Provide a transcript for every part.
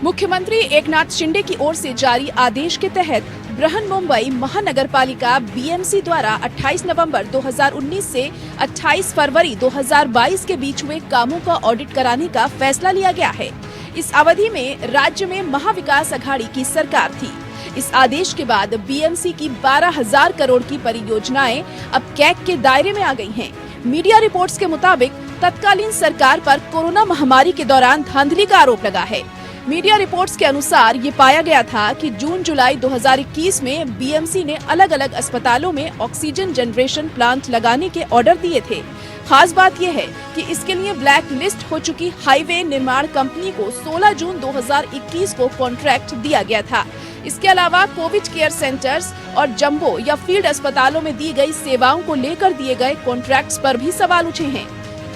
मुख्यमंत्री एकनाथ शिंदे की ओर से जारी आदेश के तहत बृहन्मुंबई महानगरपालिका बीएमसी द्वारा 28 नवंबर 2019 से 28 फरवरी 2022 के बीच हुए कामों का ऑडिट कराने का फैसला लिया गया है। इस अवधि में राज्य में महाविकास अघाड़ी की सरकार थी। इस आदेश के बाद बीएमसी की 12,000 करोड़ की परियोजनाएं अब कैग के दायरे में आ गई हैं। मीडिया रिपोर्ट्स के मुताबिक तत्कालीन सरकार पर कोरोना महामारी के दौरान धांधली का आरोप लगा है। मीडिया रिपोर्ट्स के अनुसार ये पाया गया था कि जून-जुलाई 2021 में बीएमसी ने अलग अलग अस्पतालों में ऑक्सीजन जनरेशन प्लांट लगाने के ऑर्डर दिए थे। खास बात यह है कि इसके लिए ब्लैक लिस्ट हो चुकी हाईवे निर्माण कंपनी को 16 जून 2021 को कॉन्ट्रैक्ट दिया गया था। इसके अलावा कोविड केयर सेंटर्स और जंबो या फील्ड अस्पतालों में दी गई सेवाओं को लेकर दिए गए कॉन्ट्रैक्ट्स पर भी सवाल उठे हैं।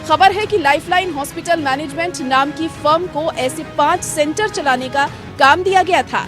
खबर है कि लाइफलाइन हॉस्पिटल मैनेजमेंट नाम की फर्म को ऐसे 5 सेंटर चलाने का काम दिया गया था।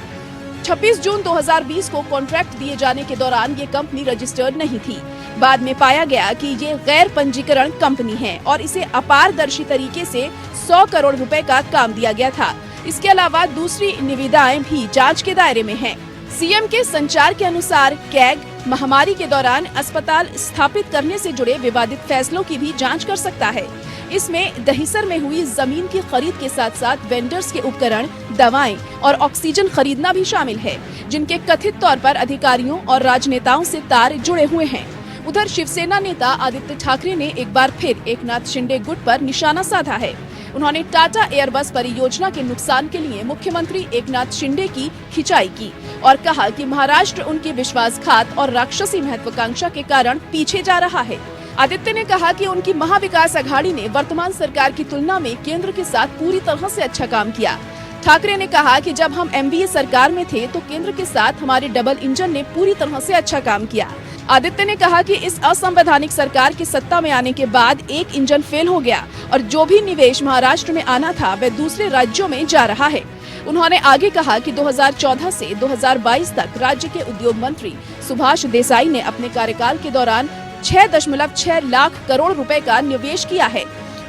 26 जून 2020 को कॉन्ट्रैक्ट दिए जाने के दौरान ये कंपनी रजिस्टर्ड नहीं थी। बाद में पाया गया कि ये गैर पंजीकरण कंपनी है और इसे अपारदर्शी तरीके से 100 करोड़ रुपए का काम दिया गया था। इसके अलावा दूसरी निविदाएं भी जांच के दायरे में हैं। सीएम के संचार के अनुसार कैग महामारी के दौरान अस्पताल स्थापित करने से जुड़े विवादित फैसलों की भी जांच कर सकता है। इसमें दहिसर में हुई जमीन की खरीद के साथ साथ वेंडर्स के उपकरण, दवाएं और ऑक्सीजन खरीदना भी शामिल है, जिनके कथित तौर पर अधिकारियों और राजनेताओं से तार जुड़े हुए हैं। उधर शिवसेना नेता आदित्य ठाकरे ने एक बार फिर एकनाथ शिंदे गुट पर निशाना साधा है। उन्होंने टाटा एयरबस परियोजना के नुकसान के लिए मुख्यमंत्री एकनाथ शिंदे की खिंचाई की और कहा कि महाराष्ट्र उनकी विश्वासघात और राक्षसी महत्वाकांक्षा के कारण पीछे जा रहा है। आदित्य ने कहा कि उनकी महाविकास अघाड़ी ने वर्तमान सरकार की तुलना में केंद्र के साथ पूरी तरह से अच्छा काम किया। ठाकरे ने कहा कि जब हम एमवीए सरकार में थे तो केंद्र के साथ हमारे डबल इंजन ने पूरी तरह से अच्छा काम किया। आदित्य ने कहा कि इस असंवैधानिक सरकार के सत्ता में आने के बाद एक इंजन फेल हो गया और जो भी निवेश महाराष्ट्र में आना था वह दूसरे राज्यों में जा रहा है। उन्होंने आगे कहा कि 2014 से 2022 तक राज्य के उद्योग मंत्री सुभाष देसाई ने अपने कार्यकाल के दौरान 6.6 लाख करोड़ रुपए का निवेश किया है।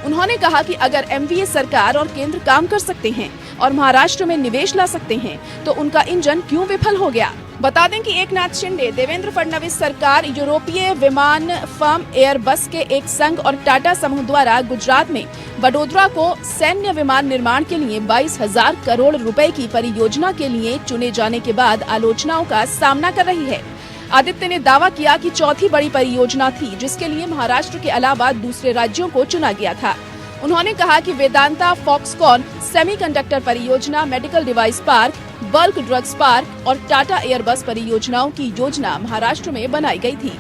उन्होंने कहा कि अगर एमवीए सरकार और केंद्र काम कर सकते हैं और महाराष्ट्र में निवेश ला सकते हैं तो उनका इंजन क्यों विफल हो गया। बता दें कि एकनाथ शिंदे, देवेंद्र फडणवीस सरकार, यूरोपीय विमान फर्म एयरबस के एक संघ और टाटा समूह द्वारा गुजरात में वडोदरा को सैन्य विमान निर्माण के लिए 22,000 करोड़ रुपए की परियोजना के लिए चुने जाने के बाद आलोचनाओं का सामना कर रही है। आदित्य ने दावा किया कि चौथी बड़ी परियोजना थी जिसके लिए महाराष्ट्र के अलावा दूसरे राज्यों को चुना गया था। उन्होंने कहा कि वेदांता फॉक्सकॉन सेमीकंडक्टर परियोजना, medical device park, bulk drugs park और टाटा एयरबस परियोजनाओं की योजना महाराष्ट्र में बनाई गई थी,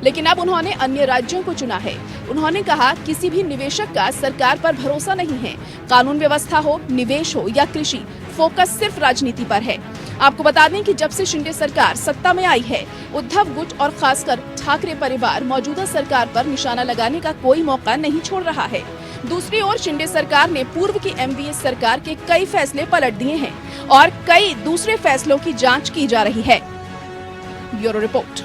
लेकिन अब उन्होंने अन्य राज्यों को चुना है। उन्होंने कहा किसी भी निवेशक का सरकार पर भरोसा नहीं है। कानून व्यवस्था हो, निवेश हो या कृषि, फोकस सिर्फ राजनीति पर है। आपको बता दें कि जब से शिंदे सरकार सत्ता में आई है, उद्धव गुट और खासकर ठाकरे परिवार मौजूदा सरकार पर निशाना लगाने का कोई मौका नहीं छोड़ रहा है। दूसरी ओर शिंदे सरकार ने पूर्व की एमवीए सरकार के कई फैसले पलट दिए हैं और कई दूसरे फैसलों की जांच की जा रही है। Bureau report.